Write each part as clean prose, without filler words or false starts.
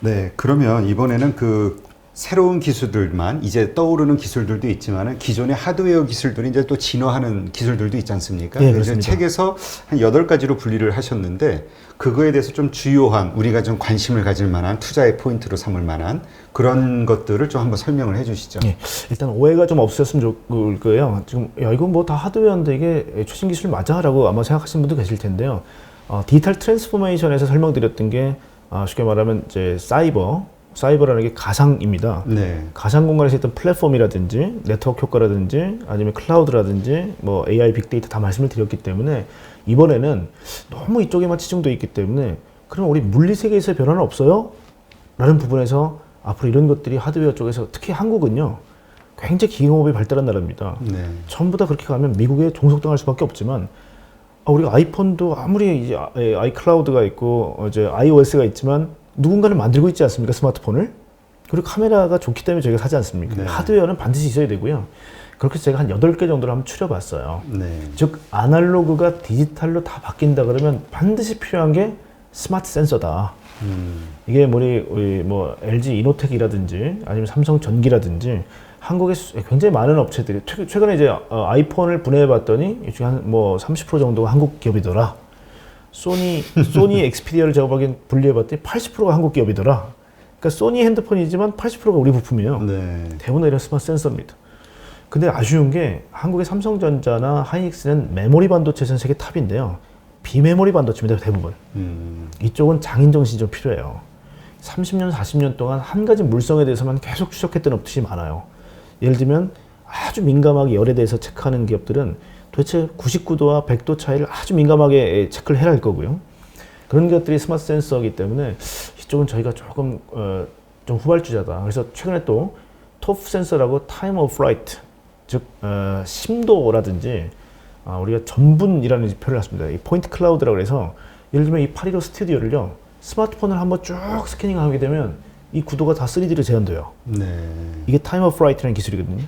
네, 그러면 이번에는 그 새로운 기술들만 이제 떠오르는 기술들도 있지만은 기존의 하드웨어 기술들이 이제 또 진화하는 기술들도 있지 않습니까? 네, 그래서 그렇습니다. 책에서 한 8가지로 분리를 하셨는데 그거에 대해서 좀 주요한 우리가 좀 관심을 가질 만한 투자의 포인트로 삼을 만한 그런 것들을 좀 한번 설명을 해 주시죠. 예, 일단 오해가 좀 없으셨으면 좋을 거예요. 지금 야 이거 뭐 다 하드웨어인데 이게 최신 기술 맞아라고 아마 생각하시는 분도 계실 텐데요. 디지털 트랜스포메이션에서 설명드렸던 게 쉽게 말하면 이제 사이버라는 게 가상입니다. 네. 가상 공간에서 있던 플랫폼이라든지 네트워크 효과라든지 아니면 클라우드라든지 뭐 AI 빅데이터 다 말씀을 드렸기 때문에 이번에는 너무 이쪽에만 치중되어 있기 때문에 그럼 우리 물리 세계에서의 변화는 없어요? 라는 부분에서 앞으로 이런 것들이 하드웨어 쪽에서 특히 한국은요 굉장히 기계공업이 발달한 나라입니다. 네. 전부 다 그렇게 가면 미국에 종속당할 수밖에 없지만 우리가 아이폰도 아무리 이제 아이클라우드가 있고 이제 iOS가 있지만 누군가는 만들고 있지 않습니까? 스마트폰을. 그리고 카메라가 좋기 때문에 저희가 사지 않습니까? 네. 하드웨어는 반드시 있어야 되고요. 그렇게 해서 제가 한 8개 정도를 한번 추려봤어요. 네. 즉 아날로그가 디지털로 다 바뀐다 그러면 반드시 필요한 게 스마트 센서다. 이게 우리 뭐 LG 이노텍이라든지 아니면 삼성 전기라든지 한국에 굉장히 많은 업체들이 최근에 이제 아이폰을 분해해 봤더니 이 중에 한 뭐 30% 정도가 한국 기업이더라. 소니 엑스피디아를 제가 보기엔 분리해 봤더니 80%가 한국 기업이더라. 그러니까 소니 핸드폰이지만 80%가 우리 부품이에요. 네. 대부분 이런 스마트 센서입니다. 근데 아쉬운 게 한국의 삼성전자나 하이닉스는 메모리 반도체에서는 세계 탑인데요. 비메모리 반도체입니다, 대부분. 이쪽은 장인 정신이 좀 필요해요. 30년, 40년 동안 한 가지 물성에 대해서만 계속 추적했던 업체들이 많아요. 예를 들면 아주 민감하게 열에 대해서 체크하는 기업들은 도대체 99도와 100도 차이를 아주 민감하게 체크를 해야 할 거고요. 그런 것들이 스마트 센서이기 때문에 이쪽은 저희가 조금 좀 후발주자다. 그래서 최근에 또 토프 센서라고 타임 오브 플라이트, 즉 심도라든지 우리가 전분이라는 표현을 했습니다. 이 포인트 클라우드라고 해서 예를 들면 이 815 스튜디오를요 스마트폰을 한번 쭉 스캐닝하게 되면 이 구도가 다 3D로 재현돼요. 네. 이게 타임 오브 플라이트라는 기술이거든요.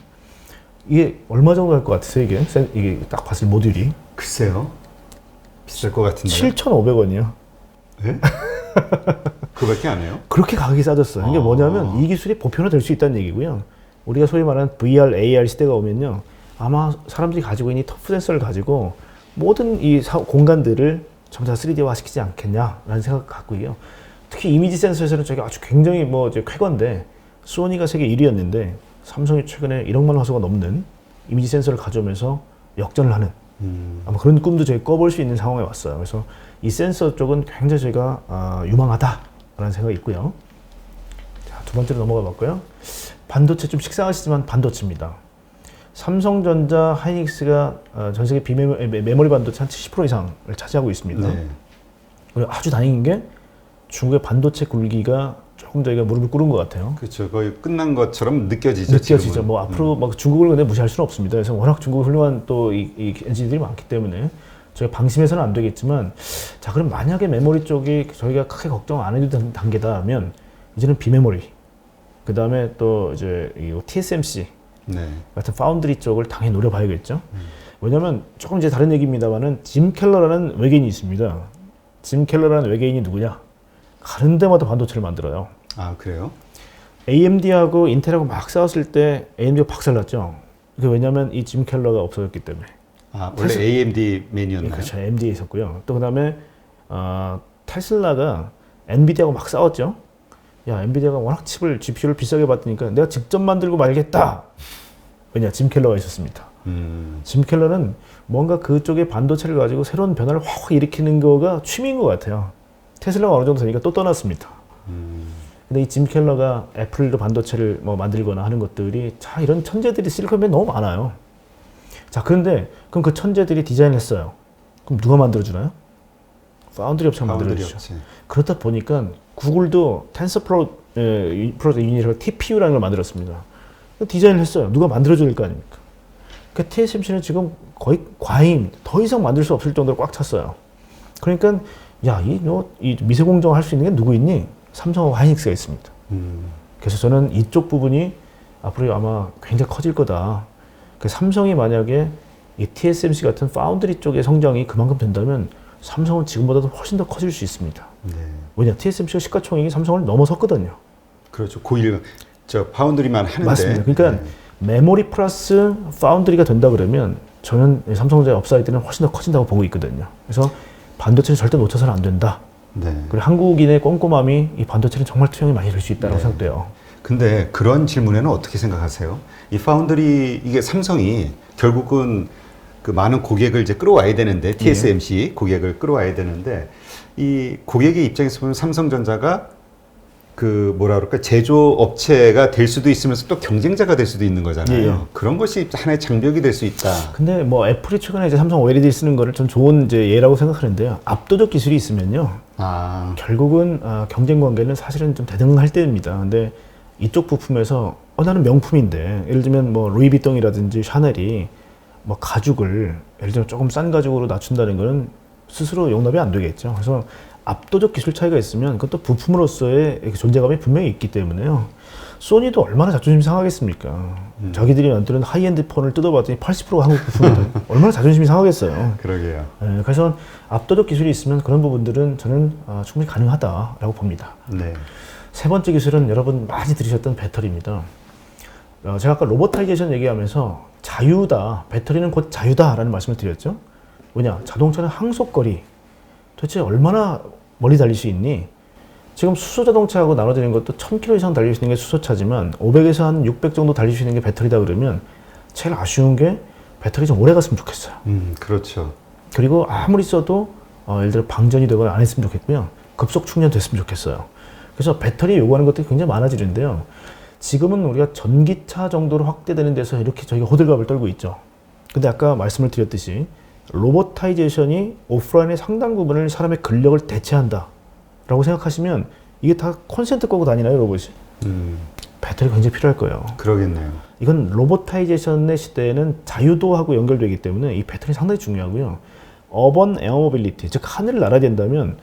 이게 얼마 정도 할 것 같으세요? 이게 딱 봤을 모듈이 글쎄요. 비쌀 것 같은데. 7,500원이요. 네? 그거밖에 안 해요? 그렇게 가격이 싸졌어요. 이게 뭐냐면 이 기술이 보편화될 수 있다는 얘기고요. 우리가 소위 말하는 VR, AR 시대가 오면요. 아마 사람들이 가지고 있는 이 터프 센서를 가지고 모든 이 공간들을 전부 다 3D화 시키지 않겠냐라는 생각을 갖고 있고요. 특히 이미지 센서에서는 저게 아주 굉장히 뭐 이제 쾌거인데 소니가 세계 1위였는데 삼성이 최근에 1억만 화소가 넘는 이미지 센서를 가져오면서 역전을 하는 아마 그런 꿈도 저희 꿔볼 수 있는 상황에 왔어요. 그래서 이 센서 쪽은 굉장히 저희가 유망하다라는 생각이 있고요. 자, 두 번째로 넘어가 봤고요. 반도체 좀 식상하시지만 반도체입니다. 삼성전자, 하이닉스가 전 세계 메모리 반도체 한 70% 이상을 차지하고 있습니다. 네. 그리고 아주 다행인 게 중국의 반도체 굴기가 조금 저희가 무릎을 꿇은 것 같아요. 그렇죠. 거의 끝난 것처럼 느껴지죠. 느껴지죠. 지금은. 뭐 앞으로 막 중국을 근데 무시할 수는 없습니다. 그래서 워낙 중국 훌륭한 또 이 엔지니어들이 많기 때문에 저희가 방심해서는 안 되겠지만, 자 그럼 만약에 메모리 쪽이 저희가 크게 걱정 안 해도 되는 단계다면 이제는 비메모리, 그 다음에 또 이제 이 TSMC 네. 같은 파운드리 쪽을 당연히 노려봐야겠죠. 왜냐하면 조금 이제 다른 얘기입니다만은 짐 켈러라는 외계인이 있습니다. 짐 켈러라는 외계인이 누구냐? 가는 데마다 반도체를 만들어요. 아, 그래요? AMD하고 인텔하고 막 싸웠을 때 AMD가 박살났죠. 그 왜냐하면 이 짐 켈러가 없어졌기 때문에. 아, 원래 AMD 맨이었나요? 그렇죠. AMD에 있었고요. 또 그다음에 테슬라가 엔비디아하고 막 싸웠죠. 야, 엔비디아가 워낙 GPU를 비싸게 받으니까 내가 직접 만들고 말겠다. 왜냐, 짐 켈러가 있었습니다. 짐 켈러는 뭔가 그쪽의 반도체를 가지고 새로운 변화를 확 일으키는 거가 취미인 것 같아요. 테슬라가 어느 정도 되니까 또 떠났습니다. 근데 이 짐 켈러가 애플도 반도체를 뭐 만들거나 하는 것들이, 자, 이런 천재들이 실리콘밸리에 너무 많아요. 자, 그런데 그럼 그 천재들이 디자인을 했어요. 그럼 누가 만들어주나요? 파운드리 업체가 만들어주죠. 업체. 그렇다 보니까 구글도 텐서플로우 유닛이라고 TPU라는 걸 만들었습니다. 디자인을 했어요. 누가 만들어줘야 될 거 아닙니까? 그러니까 TSMC는 지금 거의 과잉, 더 이상 만들 수 없을 정도로 꽉 찼어요. 그러니까 야, 이 미세 공정을 할 수 있는 게 누구 있니? 삼성하고 하이닉스가 있습니다. 그래서 저는 이쪽 부분이 앞으로 아마 굉장히 커질 거다. 삼성이 만약에 이 TSMC 같은 파운드리 쪽의 성장이 그만큼 된다면 삼성은 지금보다도 훨씬 더 커질 수 있습니다. 네. 왜냐, TSMC가 시가총액이 삼성을 넘어섰거든요. 그렇죠. 고일 저 파운드리만 하는데. 맞습니다. 그러니까 메모리 플러스 파운드리가 된다 그러면 저는 삼성전자의 업사이드는 훨씬 더 커진다고 보고 있거든요. 그래서 반도체는 절대 놓쳐서는 안 된다. 네. 그리고 한국인의 꼼꼼함이 이 반도체는 정말 투영이 많이 될 수 있다고 네. 생각돼요. 근데 그런 질문에는 어떻게 생각하세요? 이 파운드리 이게 삼성이 결국은 그 많은 고객을 이제 끌어와야 되는데 TSMC 고객을 끌어와야 되는데 이 고객의 입장에서 보면 삼성전자가 그 뭐라 그럴까 제조업체가 될 수도 있으면서 또 경쟁자가 될 수도 있는 거잖아요. 예. 그런 것이 하나의 장벽이 될 수 있다. 근데 뭐 애플이 최근에 이제 삼성 OLED 쓰는 거를 전 좋은 이제 예라고 생각하는데요. 압도적 기술이 있으면요. 아, 결국은 경쟁 관계는 사실은 좀 대등할 때입니다. 근데 이쪽 부품에서 나는 명품인데 예를 들면 뭐 루이비통이라든지 샤넬이 뭐 가죽을 예를 들면 조금 싼 가죽으로 낮춘다는 거는 스스로 용납이 안 되겠죠. 그래서 압도적 기술 차이가 있으면 그것도 부품으로서의 존재감이 분명히 있기 때문에요. 소니도 얼마나 자존심 상하겠습니까? 자기들이 만드는 하이엔드 폰을 뜯어봤더니 80%가 한국 부품인데 얼마나 자존심이 상하겠어요. 그러게요. 그래서 압도적 기술이 있으면 그런 부분들은 저는 충분히 가능하다라고 봅니다. 네. 세 번째 기술은 여러분 많이 들으셨던 배터리입니다. 제가 아까 로보타이제이션 얘기하면서 자유다, 배터리는 곧 자유다라는 말씀을 드렸죠. 왜냐, 자동차는 항속거리 도대체 얼마나 멀리 달릴 수 있니? 지금 수소 자동차하고 나눠지는 것도 1000km 이상 달릴 수 있는 게 수소차지만 500에서 한 600 정도 달릴 수 있는 게 배터리다 그러면 제일 아쉬운 게 배터리 좀 오래 갔으면 좋겠어요. 그렇죠. 그리고 아무리 써도 예를 들어 방전이 되거나 안 했으면 좋겠고요. 급속 충전됐으면 좋겠어요. 그래서 배터리 요구하는 것들이 굉장히 많아지는데요. 지금은 우리가 전기차 정도로 확대되는 데서 이렇게 저희가 호들갑을 떨고 있죠. 근데 아까 말씀을 드렸듯이 로보타이제이션이 오프라인의 상당 부분을 사람의 근력을 대체한다 라고 생각하시면 이게 다 콘센트 끄고 다니나요, 로봇이? 배터리가 굉장히 필요할 거예요. 그러겠네요. 이건 로보타이제이션의 시대에는 자유도하고 연결되기 때문에 이 배터리 상당히 중요하고요. 어번 에어모빌리티, 즉 하늘을 날아야 된다면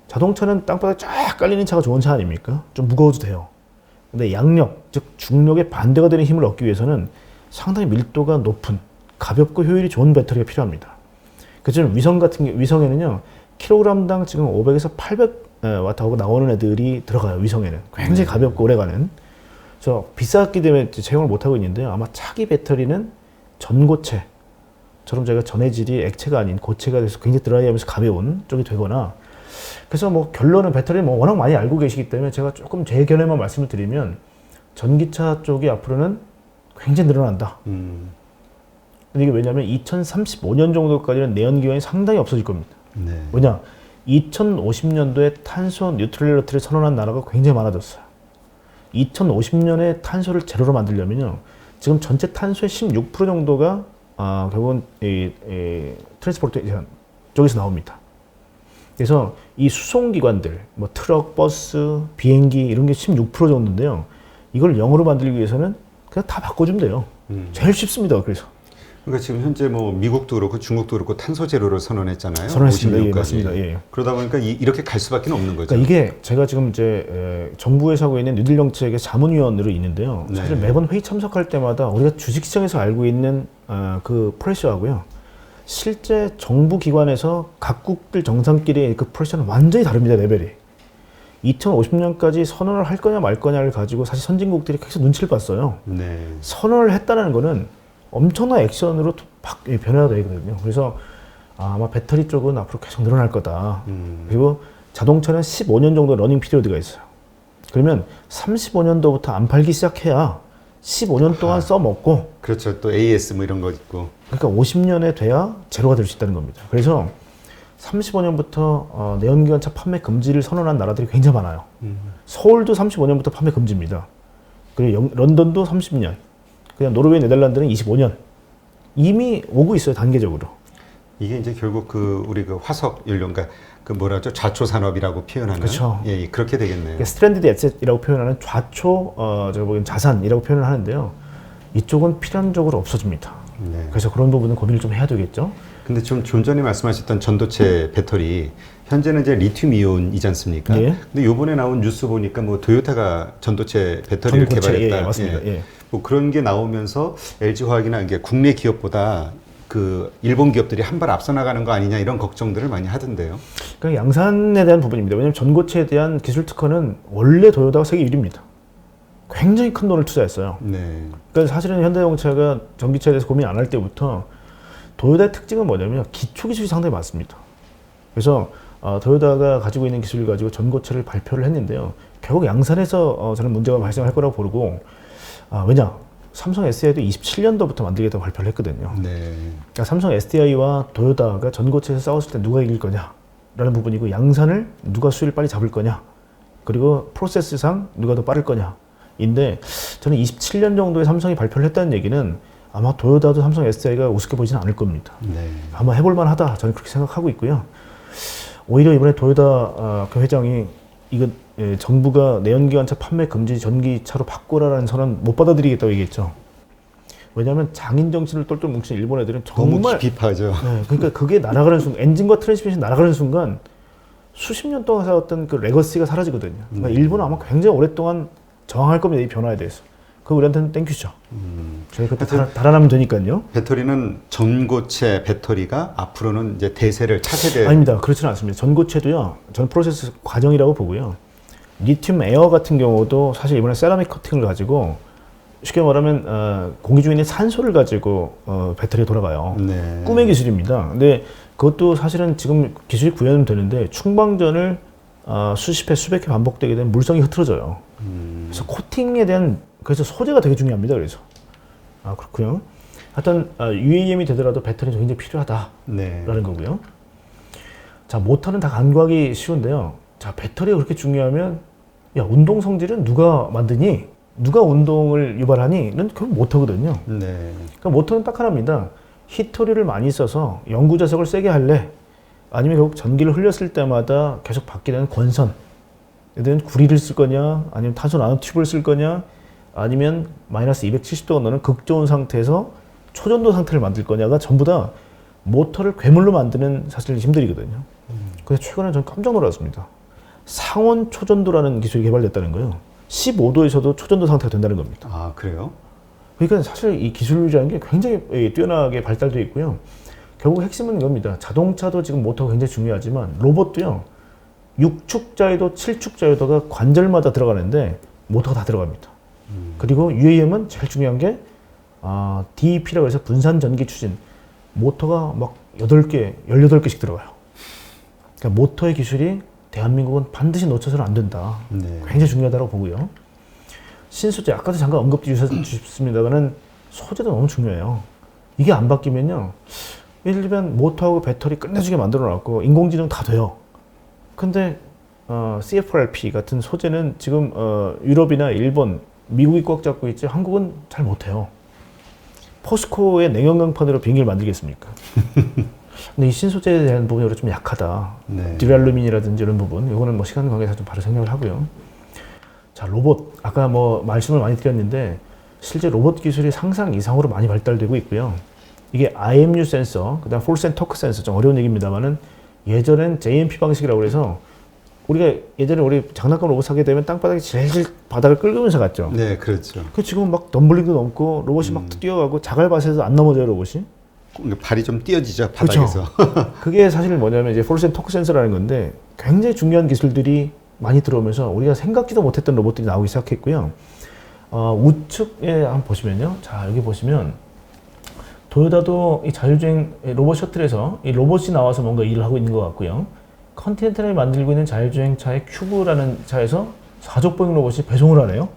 자동차는 땅바닥에 쫙 깔리는 차가 좋은 차 아닙니까? 좀 무거워도 돼요. 근데 양력, 즉 중력에 반대가 되는 힘을 얻기 위해서는 상당히 밀도가 높은 가볍고 효율이 좋은 배터리가 필요합니다. 그래서 위성에는요, 킬로그램당 지금 500에서 800와트하고 나오는 애들이 들어가요. 위성에는 굉장히 가볍고 오래가는. 그래서 비쌌기 때문에 채용을 못 하고 있는데요. 아마 차기 배터리는 전고체처럼 저희가 전해질이 액체가 아닌 고체가 돼서 굉장히 드라이하면서 가벼운 쪽이 되거나. 그래서 뭐 결론은 배터리는 뭐 워낙 많이 알고 계시기 때문에 제가 조금 제 견해만 말씀을 드리면 전기차 쪽이 앞으로는 굉장히 늘어난다. 근데 이게 왜냐하면 2035년 정도까지는 내연기관이 상당히 없어질 겁니다. 네. 왜냐? 2050년도에 탄소 뉴트럴리티를 선언한 나라가 굉장히 많아졌어요. 2050년에 탄소를 제로로 만들려면요, 지금 전체 탄소의 16% 정도가 결국은 이 트랜스포테이션 쪽에서 나옵니다. 그래서 이 수송기관들, 뭐 트럭, 버스, 비행기 이런 게 16% 정도인데요. 이걸 0으로 만들기 위해서는 그냥 다 바꿔주면 돼요. 제일 쉽습니다. 그래서. 그러니까 지금 현재 뭐 미국도 그렇고 중국도 그렇고 탄소 제로를 선언했잖아요. 선언했습니다. 56까지. 예, 맞습니다. 예. 그러다 보니까 이렇게 갈 수밖에 없는 거죠. 그러니까 이게 제가 지금 이제 정부에서 하고 있는 뉴딜 정책의 자문위원으로 있는데요. 네. 사실 매번 회의 참석할 때마다 우리가 주식시장에서 알고 있는 그 프레셔하고요, 실제 정부 기관에서 각국들 정상끼리 그 프레셔는 완전히 다릅니다. 레벨이. 2050년까지 선언을 할 거냐 말 거냐를 가지고 사실 선진국들이 계속 눈치를 봤어요. 네. 선언을 했다는 거는 엄청난 액션으로 변화가 되거든요. 그래서 아마 배터리 쪽은 앞으로 계속 늘어날 거다. 그리고 자동차는 15년 정도 러닝 피리어드가 있어요. 그러면 35년도부터 안 팔기 시작해야 15년 동안 써먹고. 그렇죠. 또 AS 뭐 이런 거 있고. 그러니까 50년에 돼야 제로가 될 수 있다는 겁니다. 그래서 35년부터 내연기관차 판매 금지를 선언한 나라들이 굉장히 많아요. 서울도 35년부터 판매 금지입니다. 그리고 런던도 30년. 그냥 노르웨이, 네덜란드는 25년. 이미 오고 있어요, 단계적으로. 이게 이제 결국 우리 화석 연료, 그러니까 뭐라죠? 좌초 산업이라고 표현하는. 그렇죠. 예, 그렇게 되겠네요. 그러니까 스트랜디드 에셋이라고 표현하는 좌초 제가 보기엔 자산이라고 표현을 하는데요. 이쪽은 필연적으로 없어집니다. 네. 그래서 그런 부분은 고민을 좀 해야 되겠죠. 근데 좀 전에 말씀하셨던 전도체 배터리, 현재는 이제 리튬 이온이지 않습니까? 예. 근데 요번에 나온 뉴스 보니까 뭐 토요타가 전도체 배터리를 전고체, 개발했다. 예, 맞습니다. 예. 뭐 그런 게 나오면서 LG 화학이나 이게 국내 기업보다 그 일본 기업들이 한 발 앞서 나가는 거 아니냐 이런 걱정들을 많이 하던데요. 그러니까 양산에 대한 부분입니다. 왜냐하면 전고체에 대한 기술 특허는 원래 도요타가 세계 1위입니다. 굉장히 큰 돈을 투자했어요. 네. 그러니까 사실은 현대자동차가 전기차에 대해서 고민 안 할 때부터 도요타의 특징은 뭐냐면 기초 기술이 상당히 많습니다. 그래서 도요타가 가지고 있는 기술을 가지고 전고체를 발표를 했는데요. 결국 양산에서 저는 문제가 발생할 거라고 보고 왜냐? 삼성 SDI도 27년도부터 만들겠다고 발표를 했거든요. 네. 그러니까 삼성 SDI와 도요타가 전고체에서 싸웠을 때 누가 이길 거냐라는 부분이고 양산을 누가 수위를 빨리 잡을 거냐 그리고 프로세스상 누가 더 빠를 거냐인데 저는 27년 정도에 삼성이 발표를 했다는 얘기는 아마 도요타도 삼성 SDI가 우습게 보지는 않을 겁니다. 네. 아마 해볼 만하다 저는 그렇게 생각하고 있고요. 오히려 이번에 도요타 그 회장이 이거 정부가 내연기관차 판매 금지 전기차로 바꾸라라는 선언 못 받아들이겠다고 얘기했죠. 왜냐하면 장인 정신을 똘똘 뭉친 일본 애들은 정말 너무 깊이 파죠. 네, 그러니까 그게 날아가는 순간 엔진과 트랜스미션 날아가는 순간 수십 년 동안 살았던 그 레거시가 사라지거든요. 그러니까 일본은 아마 굉장히 오랫동안 저항할 겁니다. 이 변화에 대해서. 그거 우리한테는 땡큐죠. 저희 그때 달아나면 되니까요. 배터리는 전고체 배터리가 앞으로는 이제 대세를 차세대. 아닙니다. 그렇지는 않습니다. 전고체도요. 전 프로세스 과정이라고 보고요. 리튬 에어 같은 경우도 사실 이번에 세라믹 커팅을 가지고 쉽게 말하면 공기 중에 있는 산소를 가지고 배터리가 돌아가요. 네. 꿈의 기술입니다. 근데 그것도 사실은 지금 기술이 구현은 되는데 충방전을 수십 회, 수백 회 반복되게 되면 물성이 흐트러져요. 그래서 코팅에 대한 그래서 소재가 되게 중요합니다. 그래서 그렇고요. 하여튼 UAM이 되더라도 배터리는 굉장히 필요하다라는 네. 거고요. 자, 모터는 다 간구하기 쉬운데요. 자, 배터리가 그렇게 중요하면 야, 운동 성질은 누가 만드니? 누가 운동을 유발하니?는 그건 모터거든요. 네. 그러니까 모터는 딱 하나입니다. 히토리를 많이 써서 영구 자석을 세게 할래? 아니면 결국 전기를 흘렸을 때마다 계속 받게 되는 권선. 얘들은 구리를 쓸 거냐? 아니면 탄소 나노 튜브를 쓸 거냐? 아니면 마이너스 270도가 넘는 극저온 상태에서 초전도 상태를 만들 거냐가 전부 다 모터를 괴물로 만드는 사실 힘들이거든요. 근데 최근에 전 깜짝 놀랐습니다. 상온 초전도라는 기술이 개발됐다는 거예요. 15도에서도 초전도 상태가 된다는 겁니다. 아, 그래요? 그러니까 사실 이 기술이라는 게 굉장히 뛰어나게 발달되어 있고요. 결국 핵심은 이겁니다. 자동차도 지금 모터가 굉장히 중요하지만 로봇도요. 6축 자유도, 7축 자유도가 관절마다 들어가는데 모터가 다 들어갑니다. 그리고 UAM은 제일 중요한 게 DEP라고 해서 분산 전기 추진. 모터가 막 8개, 18개씩 들어가요. 그러니까 모터의 기술이 대한민국은 반드시 놓쳐서는 안 된다. 네. 굉장히 중요하다고 보고요. 신소재, 아까도 잠깐 언급 주셨습니다만은 소재도 너무 중요해요. 이게 안 바뀌면요. 예를 들면 모터하고 배터리 끝내주게 만들어 놨고 인공지능 다 돼요. 근데 CFRP 같은 소재는 지금 유럽이나 일본, 미국이 꽉 잡고 있지 한국은 잘 못해요. 포스코의 냉연강판으로 비행기를 만들겠습니까? 근데 이 신소재에 대한 부분이 좀 약하다. 네. 듀랄루민이라든지 이런 부분, 이거는 뭐 시간 관계에서 좀 바로 생각을 하고요. 자, 로봇. 아까 뭐 말씀을 많이 드렸는데 실제 로봇 기술이 상상 이상으로 많이 발달되고 있고요. 이게 IMU 센서, 그다음 폴스 앤 토크 센서, 좀 어려운 얘기입니다만은 예전엔 JMP 방식이라고 해서 우리가 예전에 우리 장난감 로봇 사게 되면 땅바닥에 질질 바닥을 긁으면서 갔죠. 네, 그렇죠. 그 지금 막 덤블링도 넘고 로봇이 막 뛰어가고 자갈밭에서 안 넘어져요, 로봇이. 발이 좀 띄어지죠, 바닥에서. 그게 사실 뭐냐면 이제 폴스 앤 토크 센서라는 건데 굉장히 중요한 기술들이 많이 들어오면서 우리가 생각지도 못했던 로봇들이 나오기 시작했고요. 우측에 한번 보시면요. 자, 여기 보시면 도요타도 이 자율주행 로봇 셔틀에서 이 로봇이 나와서 뭔가 일을 하고 있는 것 같고요. 컨티넨탈이 만들고 있는 자율주행차의 큐브라는 차에서 사족보행 로봇이 배송을 하네요.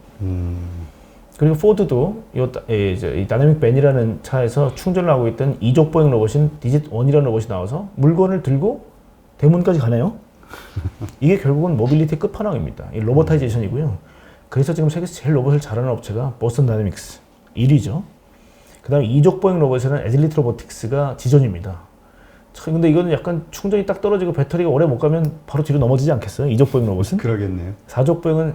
그리고 포드도 이 다이내믹 밴이라는 차에서 충전을 하고 있던 이족보행 로봇인 디짓1이라는 로봇이 나와서 물건을 들고 대문까지 가네요. 이게 결국은 모빌리티 끝판왕입니다. 이 로보타이제이션이고요. 그래서 지금 세계에서 제일 로봇을 잘하는 업체가 보스턴 다이내믹스 1위죠. 그 다음에 이족보행 로봇에는 에딜리트 로보틱스가 지존입니다. 근데 이거는 약간 충전이 딱 떨어지고 배터리가 오래 못 가면 바로 뒤로 넘어지지 않겠어요? 이족보행 로봇은? 그러겠네요. 사족보행은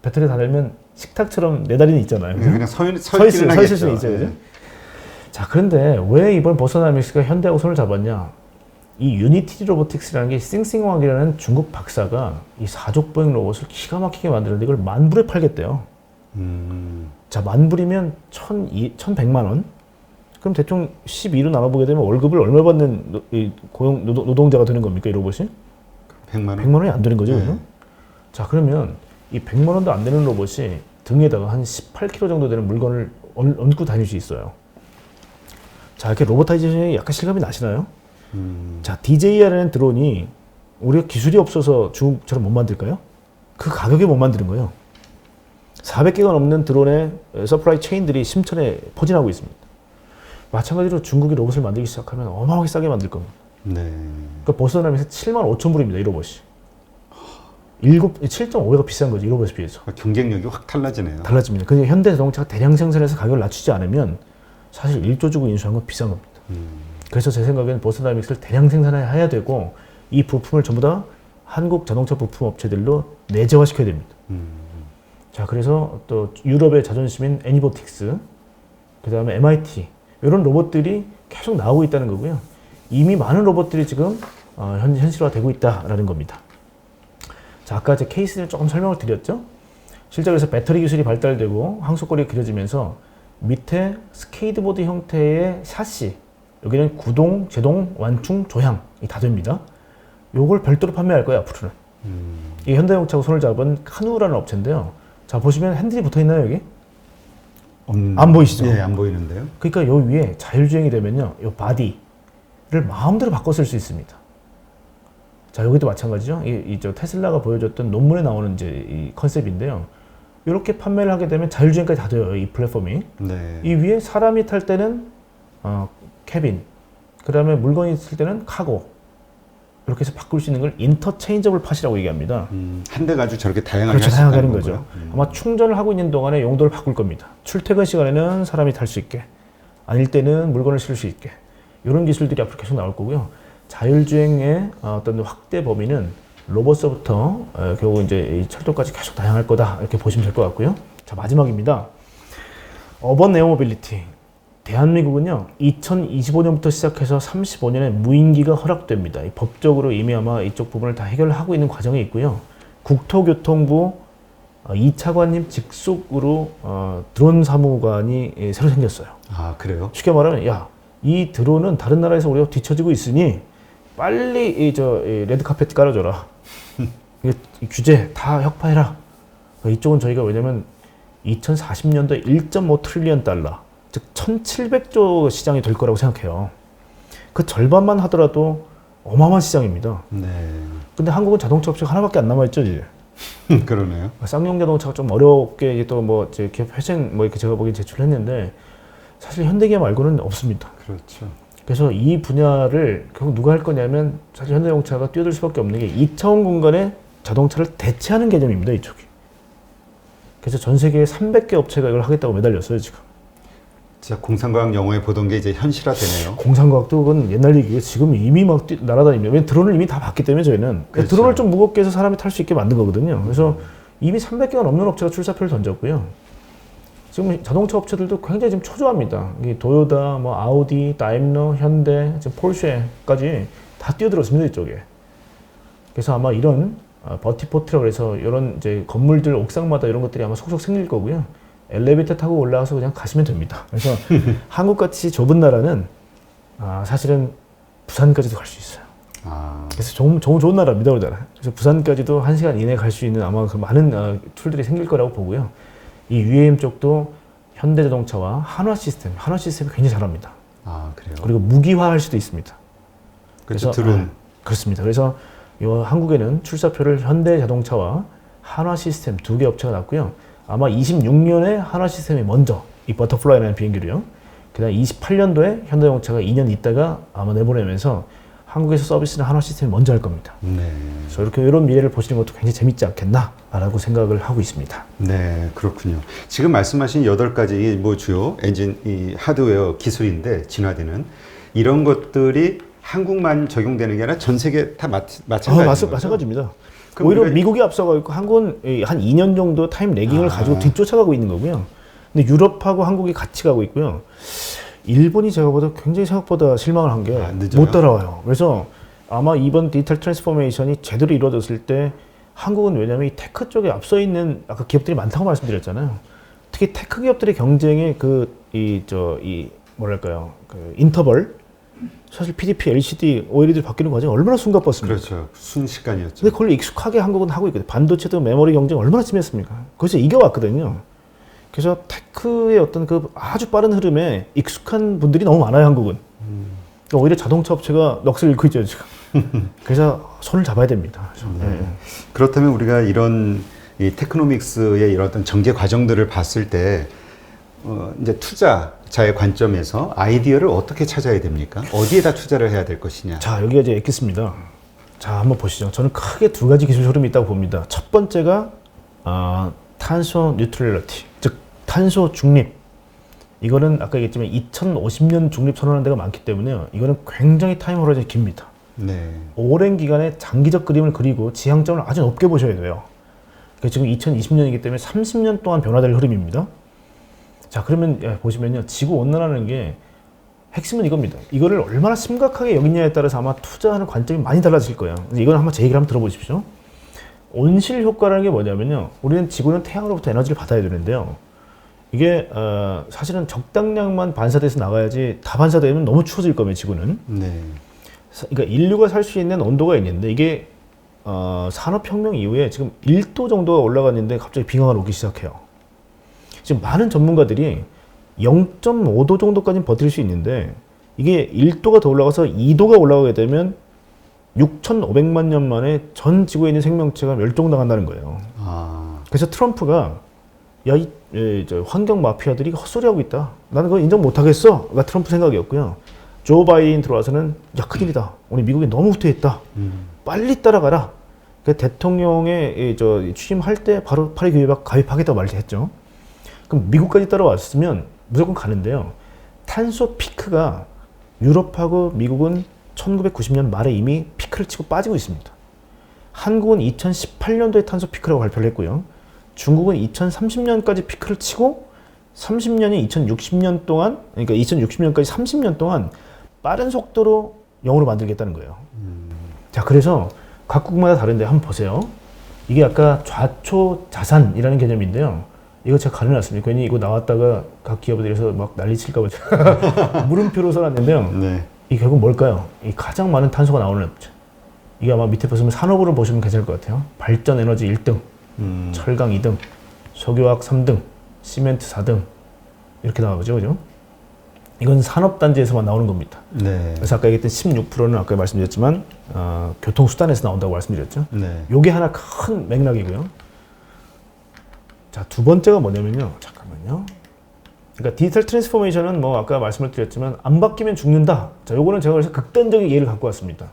배터리 다 달면 식탁처럼 네 다리는 있잖아요. 그냥 서 있을 수는 있죠. 그죠? 자, 그런데 왜 이번 보스턴 다이내믹스가 현대하고 손을 잡았냐? 이 유니티 로보틱스라는 게 싱싱왕이라는 중국 박사가 이 사족보행 로봇을 기가 막히게 만드는데 이걸 10,000불에 팔겠대요. 자, 10,000불이면 1,100만 원. 그럼 대충 12로 나눠보게 되면 월급을 얼마 받는 이 고용 노동자가 되는 겁니까, 이 로봇이? 100만 원? 100만 원이 안 되는 거죠, 네. 그죠? 자, 그러면 이 100만 원도 안 되는 로봇이 등에다가 한 18kg 정도 되는 물건을 얹고 다닐 수 있어요. 자, 이렇게 로보타이제이션이 약간 실감이 나시나요? 자, DJR이라는 드론이 우리가 기술이 없어서 중국처럼 못 만들까요? 그 가격에 못 만드는 거예요. 400개가 넘는 드론의 서프라이 체인들이 심천에 포진하고 있습니다. 마찬가지로 중국이 로봇을 만들기 시작하면 어마어마하게 싸게 만들 겁니다. 네. 그러니까 보스나미에서 75,000불입니다, 이 로봇이. 7.5배가 비싼 거죠, 이 로봇에 비해서. 경쟁력이 확 달라지네요. 달라집니다. 근데 현대자동차가 대량 생산해서 가격을 낮추지 않으면 사실 1조 주고 인수한 건 비싼 겁니다. 그래서 제 생각에는 보스다이믹스를 대량 생산해야 되고 이 부품을 전부 다 한국 자동차 부품 업체들로 내재화시켜야 됩니다. 자, 그래서 또 유럽의 자존심인 애니보틱스, 그 다음에 MIT 이런 로봇들이 계속 나오고 있다는 거고요. 이미 많은 로봇들이 지금 현실화되고 있다라는 겁니다. 자, 아까 제 케이스를 조금 설명을 드렸죠. 실제 그래서 배터리 기술이 발달되고 항속거리가 길어지면서 밑에 스케이트보드 형태의 샤시, 여기는 구동, 제동, 완충, 조향이 다 됩니다. 요걸 별도로 판매할 거예요, 앞으로는. 이 현대자동차하고 손을 잡은 카누라는 업체인데요. 자, 보시면 핸들이 붙어 있나요, 여기? 안 보이시죠? 예, 안 보이는데요. 그러니까 요 위에 자율주행이 되면요, 요 바디를 마음대로 바꿔 쓸 수 있습니다. 자, 여기도 마찬가지죠. 저 테슬라가 보여줬던 논문에 나오는 이제 이 컨셉인데요. 이렇게 판매를 하게 되면 자율주행까지 다 돼요, 이 플랫폼이. 네. 이 위에 사람이 탈 때는 캐빈, 그 다음에 물건이 있을 때는 카고, 이렇게 해서 바꿀 수 있는 걸 인터체인저블 팟이라고 얘기합니다. 한 대가 아주 저렇게 다양하게 그렇죠, 할수 다양하게 있다는 하는 거죠. 거고요. 아마 충전을 하고 있는 동안에 용도를 바꿀 겁니다. 출퇴근 시간에는 사람이 탈 수 있게, 아닐 때는 물건을 실을 수 있게, 이런 기술들이 앞으로 계속 나올 거고요. 자율주행의 어떤 확대 범위는 로봇서부터 결국 이제 이 철도까지 계속 다양할 거다, 이렇게 보시면 될 것 같고요. 자, 마지막입니다. 어번 에어모빌리티. 대한민국은요, 2025년부터 시작해서 35년에 무인기가 허락됩니다. 법적으로 이미 아마 이쪽 부분을 다 해결하고 있는 과정에 있고요. 국토교통부 2차관님 직속으로 드론 사무관이 새로 생겼어요. 아, 그래요? 쉽게 말하면, 야, 이 드론은 다른 나라에서 우리가 뒤처지고 있으니 빨리 이 레드카펫 깔아줘라. 이 규제 다 혁파해라. 이쪽은 저희가 왜냐면 2040년도에 1.5 트릴리언 달러, 즉 1700조 시장이 될 거라고 생각해요. 그 절반만 하더라도 어마어마한 시장입니다. 네. 근데 한국은 자동차 업체가 하나밖에 안 남아있죠, 이제. 그러네요. 쌍용 자동차가 좀 어렵게 또 뭐 기업 회생 뭐 이렇게 제가 보기엔 제출했는데 사실 현대기아 말고는 없습니다. 그렇죠. 그래서 이 분야를 결국 누가 할 거냐면 사실 현대자동차가 뛰어들 수밖에 없는 게 2차원 공간에 자동차를 대체하는 개념입니다, 이쪽이. 그래서 전 세계에 300개 업체가 이걸 하겠다고 매달렸어요, 지금. 진짜 공상과학 영화에 보던 게 이제 현실화되네요. 공상과학도 그건 옛날 얘기예요. 지금 이미 막 날아다닙니다. 왜냐면 드론을 이미 다 봤기 때문에 저희는. 그렇죠. 드론을 좀 무겁게 해서 사람이 탈 수 있게 만든 거거든요. 그래서 이미 300개가 넘는 업체가 출사표를 던졌고요. 지금 자동차 업체들도 굉장히 지금 초조합니다. 이 도요타, 뭐 아우디, 다임러, 현대, 지금 폴쉐까지 다 뛰어들었습니다, 이쪽에. 그래서 아마 이런 버티포트라고 해서 이런 이제 건물들 옥상마다 이런 것들이 아마 속속 생길 거고요. 엘리베이터 타고 올라가서 그냥 가시면 됩니다. 그래서 한국같이 좁은 나라는 사실은 부산까지도 갈 수 있어요. 그래서 좋은 나라입니다, 우리나라. 그래서 부산까지도 1시간 이내에 갈 수 있는 아마 그 많은 툴들이 생길 거라고 보고요. 이 UAM 쪽도 현대자동차와 한화 시스템이 굉장히 잘합니다. 아, 그래요? 그리고 무기화할 수도 있습니다. 그래서 드론. 그렇습니다. 그래서 이 한국에는 출사표를 현대자동차와 한화 시스템 2개 업체가 났고요. 아마 26년에 한화 시스템이 먼저 이 버터플라이라는 비행기로요. 그다음 28년도에 현대자동차가 2년 있다가 아마 내보내면서 한국에서 서비스는 한화 시스템이 먼저 할 겁니다. 네. 그래서 이런 미래를 보시는 것도 굉장히 재밌지 않겠나라고 생각을 하고 있습니다. 네, 그렇군요. 지금 말씀하신 8가지 뭐 주요 엔진 이 하드웨어 기술인데 진화되는 이런 것들이 한국만 적용되는 게 아니라 전 세계 다 마찬가지죠. 마찬가지입니다. 오히려 미국이 앞서가고 있고 한국은 한 2년 정도 타임 레깅을 가지고 뒤쫓아가고 있는 거고요. 근데 유럽하고 한국이 같이 가고 있고요. 일본이 제가 보다 굉장히 생각보다 실망을 한 게 못 따라와요. 그래서 아마 이번 디지털 트랜스포메이션이 제대로 이루어졌을 때 한국은 왜냐하면 이 테크 쪽에 앞서 있는 아까 기업들이 많다고 말씀드렸잖아요. 특히 테크 기업들의 경쟁에 이 뭐랄까요, 그 인터벌, 사실 PDP, LCD, OLED 바뀌는 과정이 얼마나 숨가빴습니까? 그렇죠. 순식간이었죠. 근데 그걸 익숙하게 한국은 하고 있거든요. 반도체도 메모리 경쟁 얼마나 심했습니까? 거기서 이겨왔거든요. 그래서 테크의 어떤 그 아주 빠른 흐름에 익숙한 분들이 너무 많아요, 한국은. 그러니까 오히려 자동차 업체가 넋을 잃고 있죠, 지금. 그래서 손을 잡아야 됩니다. 네. 그렇다면 우리가 이런 이 테크노믹스의 이런 어떤 전개 과정들을 봤을 때 이제 투자자의 관점에서 아이디어를 어떻게 찾아야 됩니까? 어디에다 투자를 해야 될 것이냐? 자, 여기가 이제 엑기스입니다. 자, 한번 보시죠. 저는 크게 두 가지 기술 흐름이 있다고 봅니다. 첫 번째가 탄소 뉴트럴리티, 즉 탄소 중립. 이거는 아까 얘기했지만 2050년 중립 선언한 데가 많기 때문에요. 이거는 굉장히 타임 호라이즌이 깁니다. 네. 오랜 기간의 장기적 그림을 그리고 지향점을 아주 높게 보셔야 돼요. 그러니까 지금 2020년이기 때문에 30년 동안 변화될 흐름입니다. 자, 그러면 보시면요, 지구 온난화라는 게 핵심은 이겁니다. 이거를 얼마나 심각하게 여기냐에 따라서 아마 투자하는 관점이 많이 달라질 거예요. 이건 한번 제 얘기를 한번 들어보십시오. 온실 효과라는 게 뭐냐면요, 우리는 지구는 태양으로부터 에너지를 받아야 되는데요. 이게 사실은 적당량만 반사돼서 나가야지 다 반사되면 너무 추워질 거면 지구는. 네. 그러니까 인류가 살 수 있는 온도가 있는데 이게 산업혁명 이후에 지금 1도 정도가 올라갔는데 갑자기 빙하가 오기 시작해요. 지금 많은 전문가들이 0.5도 정도까지는 버틸 수 있는데 이게 1도가 더 올라가서 2도가 올라가게 되면 6,500만 년 만에 전 지구에 있는 생명체가 멸종당한다는 거예요. 그래서 트럼프가 저 환경 마피아들이 헛소리하고 있다. 나는 그거 인정 못하겠어. 가 트럼프 생각이었고요. 조 바이든 들어와서는 야, 큰일이다. 우리 미국이 너무 후퇴했다. 빨리 따라가라. 그 대통령의 취임할 때 바로 파리 규約가입하겠다고 말했죠. 그럼 미국까지 따라왔으면 무조건 가는데요. 탄소 피크가 유럽하고 미국은 1990년 말에 이미 피크를 치고 빠지고 있습니다. 한국은 2018년도에 탄소 피크라고 발표를 했고요. 중국은 2030년까지 피크를 치고 30년이 2060년 동안, 그러니까 2060년까지 30년 동안 빠른 속도로 0으로 만들겠다는 거예요. 자, 그래서 각국마다 다른데 한번 보세요. 이게 아까 좌초자산이라는 개념인데요. 이거 제가 가려놨습니다. 괜히 이거 나왔다가 각 기업들에서 막 난리 칠까봐 물음표로 써놨는데요. 네. 이게 결국 뭘까요? 이 가장 많은 탄소가 나오는 업체. 이게 아마 밑에 보시면 산업으로 보시면 괜찮을 것 같아요. 발전 에너지 1등, 철강 2등, 석유화학 3등, 시멘트 4등 이렇게 나오죠, 그죠? 이건 산업단지에서만 나오는 겁니다. 네. 그래서 아까 얘기했던 16%는 아까 말씀드렸지만 교통수단에서 나온다고 말씀드렸죠. 네. 요게 하나 큰 맥락이고요. 자, 두 번째가 뭐냐면요. 잠깐만요. 그러니까 디지털 트랜스포메이션은 뭐 아까 말씀을 드렸지만 안 바뀌면 죽는다. 자, 요거는 제가 그래서 극단적인 예를 갖고 왔습니다.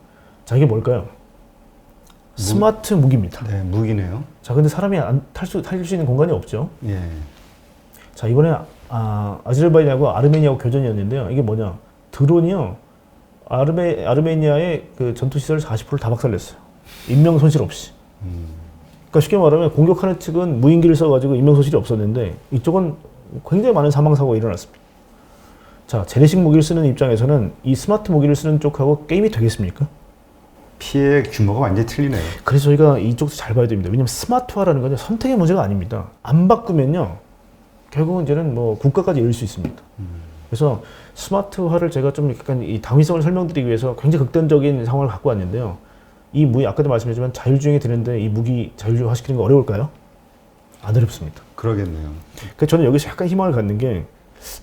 자, 이게 뭘까요? 스마트 무기입니다. 네, 무기네요. 자, 근데 사람이 탈 수 있는 공간이 없죠. 예. 자, 이번에 아제르바이잔하고 아르메니아하고 교전이었는데요. 이게 뭐냐? 드론이요. 아르메니아의 그 전투시설 40%를 다 박살냈어요. 인명 손실 없이. 그러니까 쉽게 말하면 공격하는 측은 무인기를 써가지고 인명 손실이 없었는데 이쪽은 굉장히 많은 사망사고가 일어났습니다. 자, 재래식 무기를 쓰는 입장에서는 이 스마트 무기를 쓰는 쪽하고 게임이 되겠습니까? 피해 규모가 완전히 틀리네요. 그래서 저희가 이쪽도 잘 봐야 됩니다. 왜냐하면 스마트화라는 건 선택의 문제가 아닙니다. 안 바꾸면요, 결국은 이제는 뭐 국가까지 잃을 수 있습니다. 그래서 스마트화를 제가 좀 약간 이 당위성을 설명드리기 위해서 굉장히 극단적인 상황을 갖고 왔는데요. 이 무기, 아까도 말씀드렸지만 자율주행이 되는데 이 무기 자율주행화 시키는 거 어려울까요? 안 어렵습니다. 그러겠네요. 그래서 저는 여기서 약간 희망을 갖는 게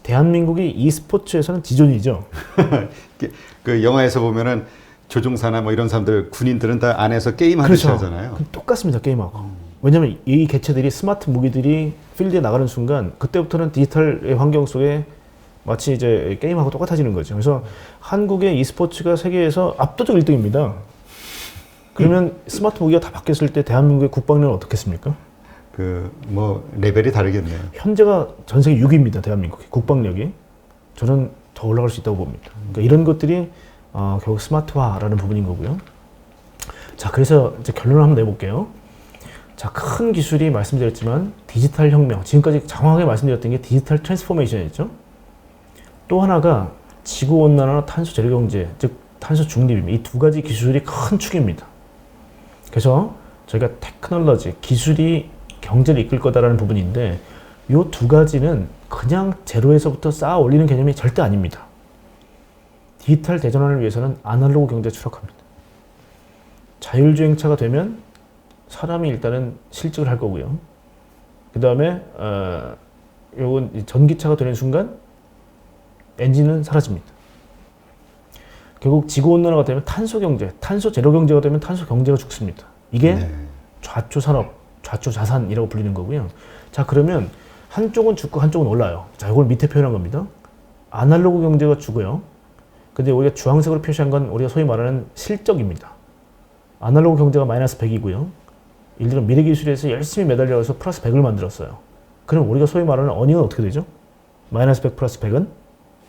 대한민국이 e스포츠에서는 지존이죠. 그 영화에서 보면은 조종사나 뭐 이런 사람들, 군인들은 다 안에서 게임하듯이 하잖아요. 똑같습니다, 게임하고. 왜냐면 이 개체들이, 스마트 무기들이 필드에 나가는 순간 그때부터는 디지털의 환경 속에 마치 이제 게임하고 똑같아지는 거죠. 그래서 한국의 e스포츠가 세계에서 압도적 1등입니다. 그러면 스마트 무기가 다 바뀌었을 때 대한민국의 국방력은 어떻겠습니까? 그 뭐 레벨이 다르겠네요. 현재가 전 세계 6위입니다, 대한민국의 국방력이. 저는 더 올라갈 수 있다고 봅니다. 그러니까 이런 것들이 결국 스마트화라는 부분인 거고요. 자, 그래서 이제 결론을 한번 내볼게요. 자, 큰 기술이 말씀드렸지만 디지털 혁명, 지금까지 장황하게 말씀드렸던 게 디지털 트랜스포메이션이었죠. 또 하나가 지구온난화나 탄소 제로 경제, 즉 탄소 중립입니다. 이 두 가지 기술이 큰 축입니다. 그래서 저희가 테크놀로지, 기술이 경제를 이끌 거다라는 부분인데, 요 두 가지는 그냥 제로에서부터 쌓아 올리는 개념이 절대 아닙니다. 디지털 대전환을 위해서는 아날로그 경제가 추락합니다. 자율주행차가 되면 사람이 일단은 실직을 할 거고요. 그 다음에 요건 전기차가 되는 순간 엔진은 사라집니다. 결국 지구온난화가 되면 탄소 경제, 탄소 제로 경제가 되면 탄소 경제가 죽습니다. 이게 네. 좌초 산업, 좌초 자산이라고 불리는 거고요. 자, 그러면 한쪽은 죽고 한쪽은 올라요. 자, 이걸 밑에 표현한 겁니다. 아날로그 경제가 죽어요. 근데 우리가 주황색으로 표시한 건 우리가 소위 말하는 실적입니다. 아날로그 경제가 마이너스 100이고요. 예를 들어 미래기술에서 열심히 매달려서 플러스 100을 만들었어요. 그럼 우리가 소위 말하는 어닝은 어떻게 되죠? 마이너스 100 플러스 100은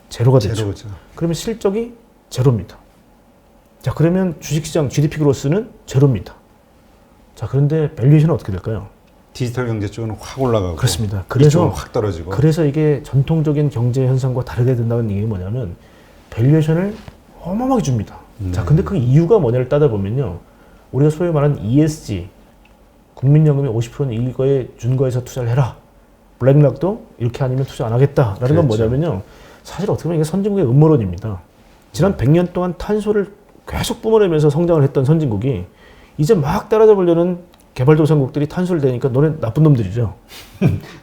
제로가 되죠. 제로죠. 그러면 실적이 제로입니다. 자, 그러면 주식시장 GDP 그로스는 제로입니다. 자, 그런데 밸류에이션은 어떻게 될까요? 디지털 경제 쪽은 확 올라가고 그렇습니다. 이쪽은 확 떨어지고. 그래서 이게 전통적인 경제 현상과 다르게 된다는 얘기가 뭐냐면 밸류에이션을 어마어마하게 줍니다. 자, 근데 그 이유가 뭐냐를 따져보면요. 우리가 소위 말하는 ESG, 국민연금의 50%는 이거에 준거에서 투자를 해라. 블랙락도 이렇게 아니면 투자 안 하겠다라는 그렇죠. 건 뭐냐면요. 사실 어떻게 보면 이게 선진국의 음모론입니다. 지난 100년 동안 탄소를 계속 뿜어내면서 성장을 했던 선진국이 이제 막 따라잡으려는 개발도상국들이 탄소를 대니까 너네 나쁜 놈들이죠.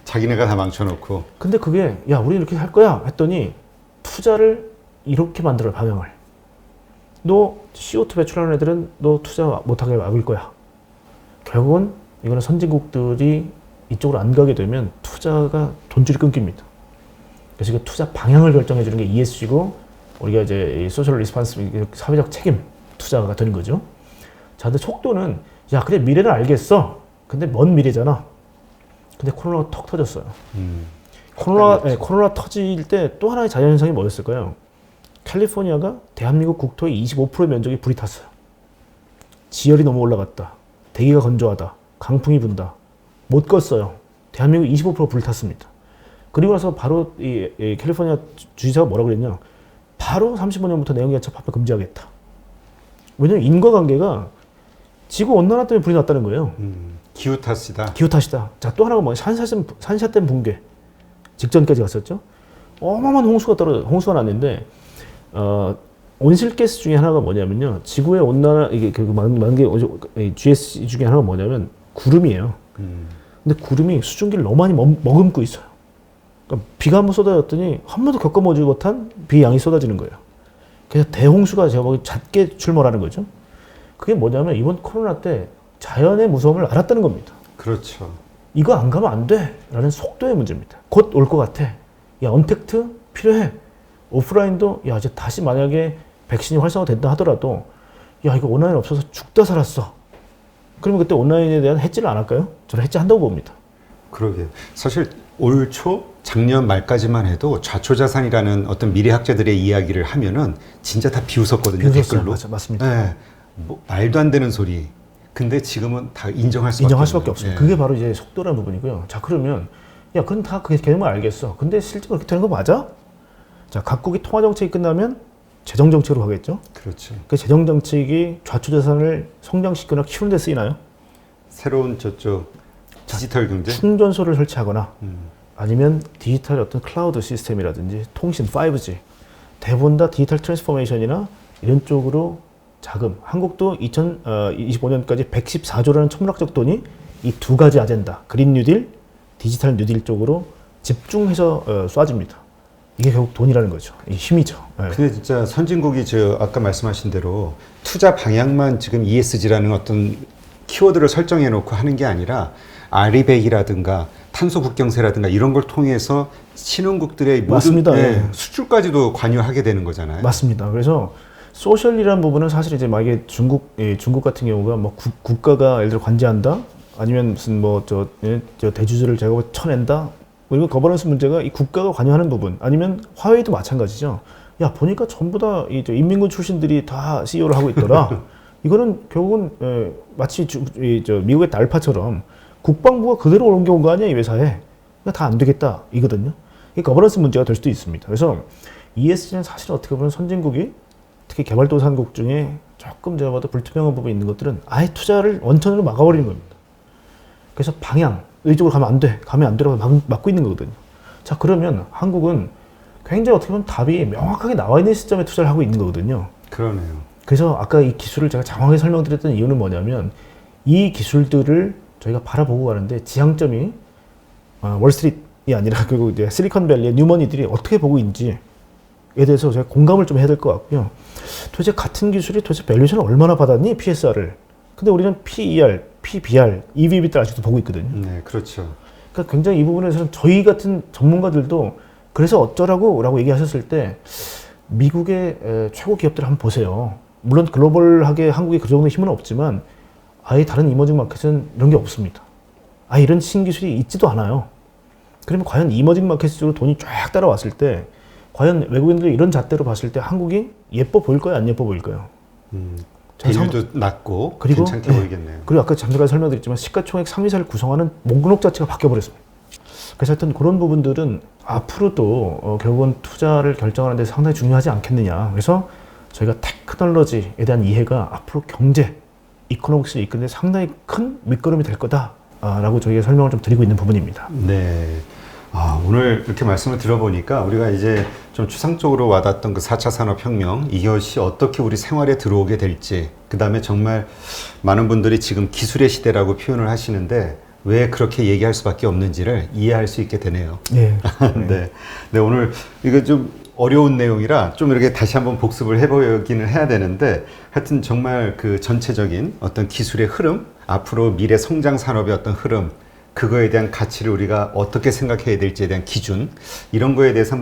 자기네가 다 망쳐놓고. 근데 그게 야 우리 이렇게 할 거야 했더니 투자를 이렇게 만들어 방향을. 너 CO2 배출하는 애들은 너 투자 못하게 막을 거야. 결국은 이거는 선진국들이 이쪽으로 안 가게 되면 투자가 돈줄이 끊깁니다. 그래서 그 투자 방향을 결정해 주는 게 ESG고 우리가 이제 소셜 리스폰스 사회적 책임 투자가 되는 거죠. 자, 근데 속도는 야 그래 미래는 알겠어. 근데 먼 미래잖아. 근데 코로나가 턱 터졌어요. 코로나 터질 때 또 하나의 자연현상이 뭐였을까요? 캘리포니아가 대한민국 국토의 25% 면적이 불이 탔어요. 지열이 너무 올라갔다. 대기가 건조하다. 강풍이 분다. 못 껐어요. 대한민국 25% 불 탔습니다. 그리고 나서 바로 이 캘리포니아 주지사가 뭐라고 그랬냐? 바로 35년부터 내연기관차 판매 금지하겠다. 왜냐면 인과관계가 지구 온난화 때문에 불이 났다는 거예요. 기후 탓이다. 기후 탓이다. 자, 또 하나가 뭐냐? 산샤댐 붕괴 직전까지 갔었죠. 어마어마한 홍수가 났는데 온실가스 중에 하나가 뭐냐면요. 지구의 온난화 이게 그 많은 게 GS 중에 하나가 뭐냐면 구름이에요. 근데 구름이 수증기를 너무 많이 머금고 있어요. 그러니까 비가 한번 쏟아졌더니 한 번도 겪어보지 못한 비 양이 쏟아지는 거예요. 그래서 대홍수가 제가 보기 잦게 출몰하는 거죠. 그게 뭐냐면 이번 코로나 때 자연의 무서움을 알았다는 겁니다. 그렇죠. 이거 안 가면 안 돼! 라는 속도의 문제입니다. 곧 올 것 같아. 야, 언택트 필요해. 오프라인도, 야, 이제 다시 만약에 백신이 활성화된다 하더라도, 야, 이거 온라인 없어서 죽다 살았어. 그러면 그때 온라인에 대한 해지를 안 할까요? 저는 해지한다고 봅니다. 그러게. 사실 올 초, 작년 말까지만 해도 좌초자산이라는 어떤 미래학자들의 이야기를 하면은 진짜 다 비웃었거든요. 댓글로. 맞습니다. 네. 뭐 말도 안 되는 소리. 근데 지금은 다 인정할 수밖에 없어요. 예. 그게 바로 이제 속도라는 부분이고요. 자, 그러면 야, 그럼 다 그 개념을 알겠어. 근데 실제로 그렇게 되는 거 맞아? 자, 각국이 통화 정책이 끝나면 재정 정책으로 가겠죠. 그렇죠. 그 재정 정책이 좌초 자산을 성장시키거나 키우는 데 쓰이나요? 새로운 저쪽 디지털 경제. 충전소를 설치하거나 아니면 디지털 어떤 클라우드 시스템이라든지 통신 5G 대부분 다 디지털 트랜스포메이션이나 이런 쪽으로 자금, 한국도 2025년까지 114조라는 천문학적 돈이 이 두 가지 아젠다, 그린 뉴딜, 디지털 뉴딜 쪽으로 집중해서 쏴집니다. 이게 결국 돈이라는 거죠. 이 힘이죠. 네. 근데 진짜 선진국이 아까 말씀하신 대로 투자 방향만 지금 ESG라는 어떤 키워드를 설정해 놓고 하는 게 아니라 아리백이라든가 탄소 국경세라든가 이런 걸 통해서 신흥국들의 맞습니다. 모든 네. 수출까지도 관여하게 되는 거잖아요. 맞습니다. 그래서 소셜이라는 부분은 사실 이제 만약에 중국 같은 경우가 뭐 국가가 예를 들어 관제한다, 아니면 무슨 뭐 저 대주주를 제가 쳐낸다, 그리고 거버넌스 문제가 이 국가가 관여하는 부분, 아니면 화웨이도 마찬가지죠. 야 보니까 전부 다 이 인민군 출신들이 다 CEO를 하고 있더라. 이거는 결국은 마치 미국의 알파처럼 국방부가 그대로 옮겨온 거 아니야 이 회사에. 그러니까 다 안 되겠다 이거든요. 이 거버넌스 문제가 될 수도 있습니다. 그래서 ESG는 사실 어떻게 보면 선진국이 특히 개발도상국 중에 조금 제가 봐도 불투명한 부분이 있는 것들은 아예 투자를 원천으로 막아버리는 겁니다. 그래서 방향, 이쪽으로 가면 안 돼, 가면 안 되라고 막고 있는 거거든요. 자, 그러면 한국은 굉장히 어떻게 보면 답이 명확하게 나와 있는 시점에 투자를 하고 있는 거거든요. 그러네요. 그래서 아까 이 기술을 제가 장황하게 설명드렸던 이유는 뭐냐면 이 기술들을 저희가 바라보고 가는데 지향점이 월스트리트이 아니라 그리고 이제 실리콘밸리의 뉴머니들이 어떻게 보고 있는지에 대해서 제가 공감을 좀 해야 될 것 같고요. 도대체 같은 기술이 도대체 밸류에이션을 얼마나 받았니? PSR을. 근데 우리는 PER, PBR, EV/EBITDA를 아직도 보고 있거든요. 네, 그렇죠. 그러니까 굉장히 이 부분에서는 저희 같은 전문가들도 그래서 어쩌라고 라고 얘기하셨을 때 미국의 최고 기업들을 한번 보세요. 물론 글로벌하게 한국이 그 정도 힘은 없지만 아예 다른 이머징 마켓은 이런 게 없습니다. 아예 이런 신기술이 있지도 않아요. 그러면 과연 이머징 마켓 쪽으로 돈이 쫙 따라왔을 때 과연 외국인들이 이런 잣대로 봤을 때 한국이 예뻐 보일까요? 안 예뻐 보일까요? 밸류도 낮고 그리고, 괜찮게 보이겠네요. 그리고 아까 잠깐 설명드렸지만 시가총액 상위사를 구성하는 목록 자체가 바뀌어버렸습니다. 그래서 하여튼 그런 부분들은 앞으로도 결국은 투자를 결정하는 데 상당히 중요하지 않겠느냐. 그래서 저희가 테크놀로지에 대한 이해가 앞으로 경제, 이코노믹스를 이끄는 데 상당히 큰 밑거름이 될 거다라고 저희가 설명을 좀 드리고 있는 부분입니다. 네. 오늘 이렇게 말씀을 들어보니까 우리가 이제 좀 추상적으로 와닿았던 그 4차 산업혁명, 이것이 어떻게 우리 생활에 들어오게 될지, 그 다음에 정말 많은 분들이 지금 기술의 시대라고 표현을 하시는데 왜 그렇게 얘기할 수밖에 없는지를 이해할 수 있게 되네요. 네. 네. 네, 오늘 이거 좀 어려운 내용이라 좀 이렇게 다시 한번 복습을 해보기는 해야 되는데 하여튼 정말 그 전체적인 어떤 기술의 흐름, 앞으로 미래 성장 산업의 어떤 흐름, 그거에 대한 가치를 우리가 어떻게 생각해야 될지에 대한 기준, 이런 거에 대해서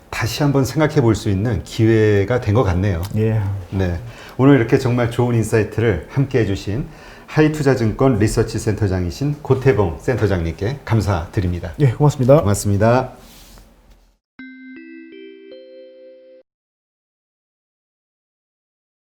다시 한번 생각해 볼 수 있는 기회가 된 것 같네요. 예. 네. 오늘 이렇게 정말 좋은 인사이트를 함께 해주신 하이투자증권 리서치 센터장이신 고태봉 센터장님께 감사드립니다. 예, 고맙습니다. 고맙습니다.